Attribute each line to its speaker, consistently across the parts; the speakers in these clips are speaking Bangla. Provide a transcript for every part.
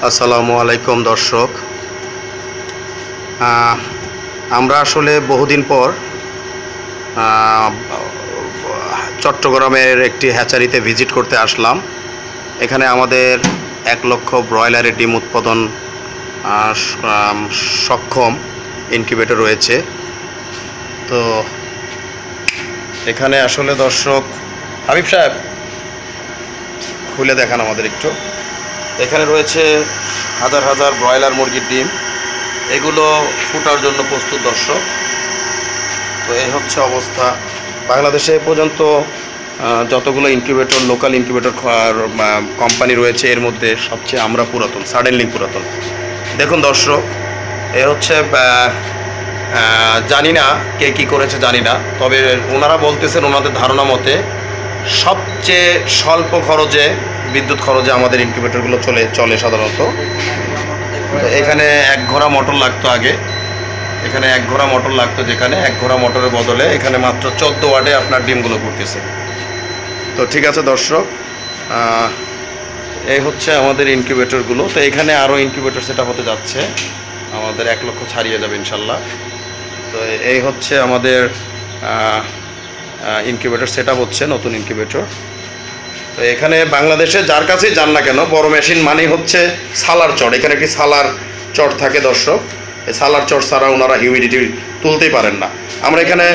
Speaker 1: আসসালামু আলাইকুম দর্শক। আমরা আসলে বহুদিন পর চট্টগ্রামের একটি হ্যাচারিতে ভিজিট করতে আসলাম। এখানে আমাদের 1 লক্ষ ব্রয়লারের ডিম উৎপাদন সক্ষম ইনকিউবেটর রয়েছে। তো এখানে আসলে দর্শক, হাবিব সাহেব খুলে দেখান আমাদের একটু। এখানে রয়েছে হাজার হাজার ব্রয়লার মুরগির ডিম, এগুলো ফুটার জন্য প্রস্তুত দর্শক। তো এই হচ্ছে অবস্থা। বাংলাদেশে এ পর্যন্ত যতগুলো ইনকিউবেটর, লোকাল ইনকিউবেটর কোম্পানি রয়েছে, এর মধ্যে সবচেয়ে আমরা পুরাতন, সাডেনলি পুরাতন। দেখুন দর্শক, এ হচ্ছে জানি না কে কী করেছে জানি না, তবে ওনারা বলতেছেন ওনাদের ধারণা মতে সবচেয়ে স্বল্প খরচে, বিদ্যুৎ খরচে আমাদের ইনকিউবেটরগুলো চলে সাধারণত। এখানে 1 ঘোড়া মোটর লাগতো আগে, এখানে 1 ঘোড়া মোটর লাগতো, যেখানে 1 ঘোড়া মোটরের বদলে এখানে মাত্র 14 ওয়াটে আপনার ডিমগুলো করতেছে। তো ঠিক আছে দর্শক, এই হচ্ছে আমাদের ইনকিউবেটরগুলো। তো এখানে আরও ইনকিউবেটর সেট হতে যাচ্ছে, আমাদের 1 লক্ষ ছাড়িয়ে যাবে ইনশাল্লাহ। তো এই হচ্ছে আমাদের ইনকিউবেটর সেট হচ্ছে, নতুন ইনকিউবেটর। তো এখানে বাংলাদেশে যার কাছেই যান না কেন, বড় মেশিন মানেই হচ্ছে সালার চট। এখানে একটি সালার চট থাকে দর্শক, এই সালার চট ছাড়া ওনারা হিউমিডিটি তুলতেই পারেন না। আমরা এখানে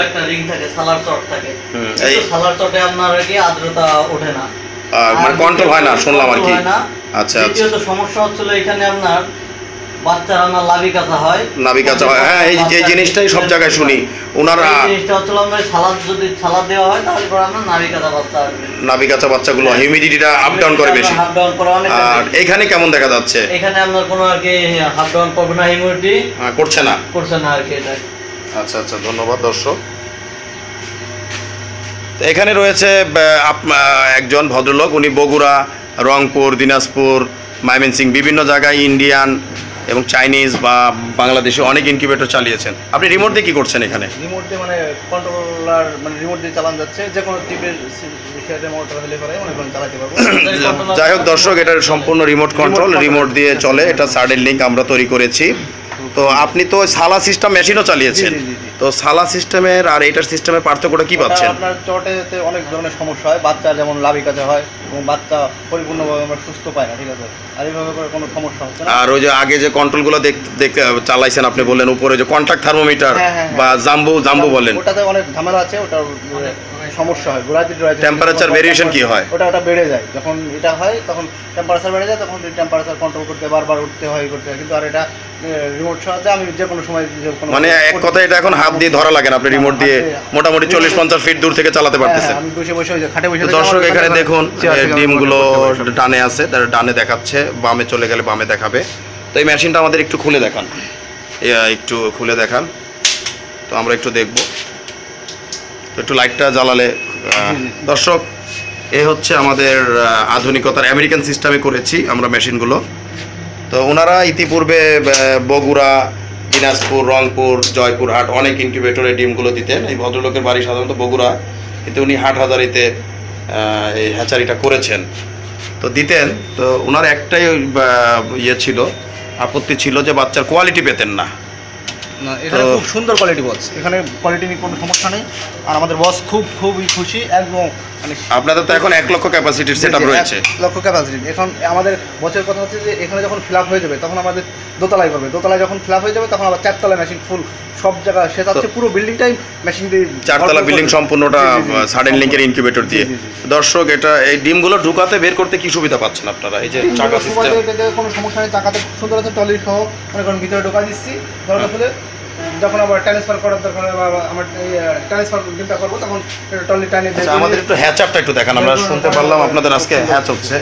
Speaker 2: একটা রিং থাকে, সালার চট থাকে, এই সালার চটে আপনার কি আর্দ্রতা ওঠে না,
Speaker 1: মানে কন্ট্রোল হয় না শুনলাম আর কি। আচ্ছা,
Speaker 2: দ্বিতীয়ত সমস্যা হচ্ছিল এখানে আপনার বাচ্চারা না লাভি কাঁচা হয়,
Speaker 1: হ্যাঁ, এই জিনিসটাই সব জায়গায় শুনি। ওনারা
Speaker 2: জিনিসটা হচ্ছিল আমরা যদি সালাদ দেওয়া হয় তাহলে পরে আপনার নাভি কাঁচা বাচ্চাগুলো
Speaker 1: হিউমিডিটিটা আপ ডাউন করে বেশি,
Speaker 2: আপ ডাউন করে অনেক।
Speaker 1: আর এখানে কেমন দেখা যাচ্ছে?
Speaker 2: এখানে আপনার কোনো আর কি আপ ডাউন করবে না, হিউমিডিটি
Speaker 1: করছে না
Speaker 2: আর কি এটা।
Speaker 1: আচ্ছা, ধন্যবাদ দর্শক। এখানে রয়েছে একজন ভদ্রলোক, উনি বগুড়া, রংপুর, দিনাজপুর, ময়মনসিং বিভিন্ন জায়গায় ইন্ডিয়ান এবং চাইনিজ বা বাংলাদেশে অনেক ইনকিউবেটর চালিয়েছেন। আপনি রিমোট দিয়ে কি করছেন? এখানে
Speaker 3: রিমোট দিয়ে মানে কন্ট্রোলার, মানে রিমোট দিয়ে চালানো যাচ্ছে, যে কোনো টিপের মোটর হলে পরে মনে করেন চালাতে পারবো।
Speaker 1: যাই হোক দর্শক, এটার সম্পূর্ণ রিমোট কন্ট্রোল, রিমোট দিয়ে চলে। এটা সার্ডেন লিঙ্ক আমরা তৈরি করেছি। তো আপনি তো সালা সিস্টেম মেশিনও চালিয়েছেন, তো সালা সিস্টেমের আর এটার সিস্টেমের পার্থক্যটা কি পাচ্ছেন?
Speaker 3: আপনার চটেতে অনেক ধরনের সমস্যা হয়, বাচ্চা যেমন লাভি কাঁচা হয় এবং বাচ্চা পরিপূর্ণভাবে আমরা সুস্থ পাই না, ঠিক আছে। আর এইভাবে করে কোনো সমস্যা হচ্ছে না।
Speaker 1: আর ওই যে আগে যে কন্ট্রোলগুলো দেখতে চালাইছেন আপনি, বললেন উপরে যে কন্ট্যাক্ট থার্মোমিটার বা জাম্বু বলেন,
Speaker 3: ওটাতে অনেক ঝামেলা আছে, ওটার সমস্যা হয়।
Speaker 1: টেম্পারেচার ভেরিয়েশন কি হয়?
Speaker 3: ওটা বেড়ে যায়, যখন এটা হয় তখন টেম্পারেচার বেড়ে যায়, তখন টেম্পারেচার কন্ট্রোল করতে বারবার উঠতে হয়। কিন্তু আর এটা রিমোট সাহায্যে আমি যে কোনো সময়,
Speaker 1: মানে এক কথায় এটা এখন হাত দিয়ে ধরা লাগে না, আপনি রিমোট দিয়ে মোটামুটি 40-50 ফিট দূর থেকে চালাতে পারতেছেন।
Speaker 3: আমি বসে খাটে বসে।
Speaker 1: দর্শক এখানে দেখুন, ডিমগুলো ডানে আছে, তার ডানে দেখাচ্ছে, বামে চলে গেলে বামে দেখাবে। তো এই মেশিনটা আমাদের একটু খুলে দেখান, তো আমরা একটু দেখব। তো একটু লাইটটা জ্বালালে দর্শক, এ হচ্ছে আমাদের আধুনিকতার আমেরিকান সিস্টেমে করেছি আমরা মেশিনগুলো। তো ওনারা ইতিপূর্বে বগুড়া, দিনাজপুর, রংপুর, জয়পুরহাট অনেক ইনকিউবেটরে ডিমগুলো দিতেন। এই ভদ্রলোকের বাড়ি সাধারণত বগুড়া, কিন্তু উনি হাটহাজারীতে এই হ্যাচারিটা করেছেন। তো দিতেন, তো ওনার একটাই ছিল, আপত্তি ছিল যে বাচ্চার কোয়ালিটি পেতেন না।
Speaker 3: এখানে খুব সুন্দর কোয়ালিটি বস, এখানে কোয়ালিটি নিয়ে কোনো সমস্যা নেই। আর আমাদের বস খুবই খুশি একদম। মানে
Speaker 1: আপনাদের তো এখন 1 লক্ষ ক্যাপাসিটির সেটআপ রয়েছে,
Speaker 3: 1 লক্ষ ক্যাপাসিটি। এখন আমাদের বছরের কথা হচ্ছে যে এখানে যখন ফিল আপ হয়ে যাবে তখন আমাদের দোতলায় করবে, দোতলায় যখন ফিল আপ হয়ে যাবে তখন আবার 4তলায় মেশিন ফুল সব জায়গায় সে যাচ্ছে, পুরো বিল্ডিংটাই মেশিন দিয়ে।
Speaker 1: 4তলা বিল্ডিং সম্পূর্ণটা সাডেন লিঙ্কের ইনকিউবেটর দিয়ে। দর্শক, এটা এই ডিমগুলো ঢুকাতে বের করতে কি সুবিধা পাচ্ছেন আপনারা? এই যে চাকা সিস্টেম,
Speaker 3: কোনো সমস্যা নেই, চাকাতে খুব সুন্দর আছে, টলি সহ মনে করেন ভিতরে ঢোকা দিচ্ছি, দরকার হলে যখন আবার ট্রান্সফার করার দরকার আমার ট্রান্সফার ডিমটা করবো তখন টলি টানি।
Speaker 1: আমাদের একটু হ্যাচআপটা একটু দেখান, আমরা শুনতে পারলাম আপনাদের আজকে হ্যাচ হচ্ছে।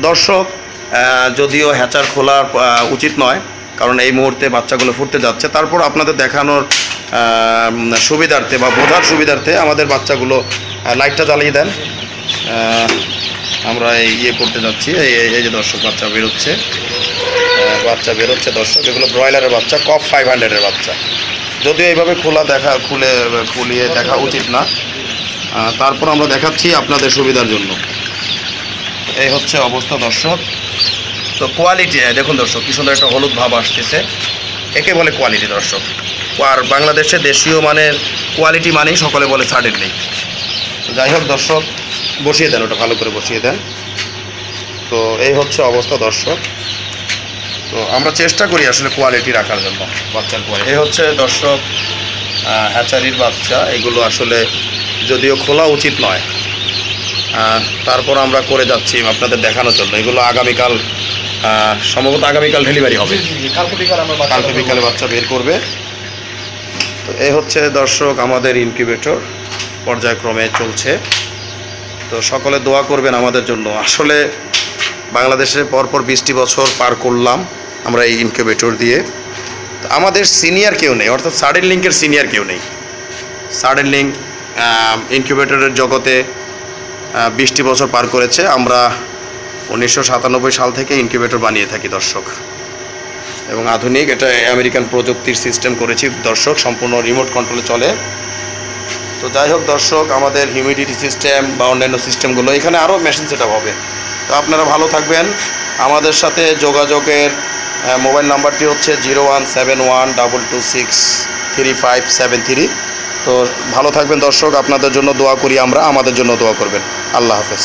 Speaker 1: দর্শক, যদিও হ্যাচার খোলা উচিত নয়, কারণ এই মুহূর্তে বাচ্চাগুলো ফুটতে যাচ্ছে, তারপর আপনাদের দেখানোর সুবিধার্থে বা বোঝার সুবিধার্থে আমাদের বাচ্চাগুলো লাইটটা জ্বালিয়ে দেন। আমরা করতে যাচ্ছি, এই যে দর্শক বাচ্চা বেরোচ্ছে দর্শক, এগুলো ব্রয়লারের বাচ্চা, কপ 500-এর বাচ্চা। যদিও এইভাবে খুলিয়ে দেখা উচিত না, তারপর আমরা দেখাচ্ছি আপনাদের সুবিধার জন্য। এই হচ্ছে অবস্থা দর্শক। তো কোয়ালিটি দেখুন দর্শক কি সুন্দর একটা হলুদ ভাব আসতেছে, একে বলে কোয়ালিটি দর্শক। আর বাংলাদেশে দেশীয় মানের কোয়ালিটি মানেই সকলে বলে সার্টেন লিঙ্ক। তো যাই হোক দর্শক, বসিয়ে দেন, ওটা ভালো করে বসিয়ে দেন। তো এই হচ্ছে অবস্থা দর্শক। তো আমরা চেষ্টা করি আসলে কোয়ালিটি রাখার জন্য, বাচ্চার কোয়ালিটি। এই হচ্ছে দর্শক হ্যাচারির বাচ্চা, এগুলো আসলে যদিও খোলা উচিত নয়, তারপর আমরা করে যাচ্ছি আপনাদের দেখানোর জন্য। এগুলো আগামীকাল সম্ভবত আগামীকাল ডেলিভারি হবে, কালকে বিকালে বাচ্চা বের করবে। তো এই হচ্ছে দর্শক আমাদের ইনকিউবেটর পর্যায়ক্রমে চলছে। তো সকলে দোয়া করবেন আমাদের জন্য। আসলে বাংলাদেশে পরপর 20টি বছর পার করলাম আমরা এই ইনকিউবেটর দিয়ে। তো আমাদের সিনিয়র কেউ নেই, অর্থাৎ সার্টেন লিঙ্কের সিনিয়র কেউ নেই। সার্টেন লিঙ্ক ইনকিউবেটরের জগতে 20টি বছর পার করেছে। আমরা 1997 সাল থেকে ইনকিউবেটর বানিয়ে থাকি দর্শক, এবং আধুনিক এটা আমেরিকান প্রযুক্তির সিস্টেম করেছি দর্শক, সম্পূর্ণ রিমোট কন্ট্রোলে চলে। তো যাই হোক দর্শক, আমাদের হিউমিডিটি সিস্টেম বা অন্যান্য সিস্টেমগুলো এখানে আরও মেশিন সেটআপ হবে। তো আপনারা ভালো থাকবেন। আমাদের সাথে যোগাযোগের মোবাইল নাম্বারটি হচ্ছে 017122633573। তো ভালো থাকবেন দর্শক, আপনাদের জন্য দোয়া করি আমরা, আমাদের জন্য দোয়া করবেন। আল্লাহ হাফেজ।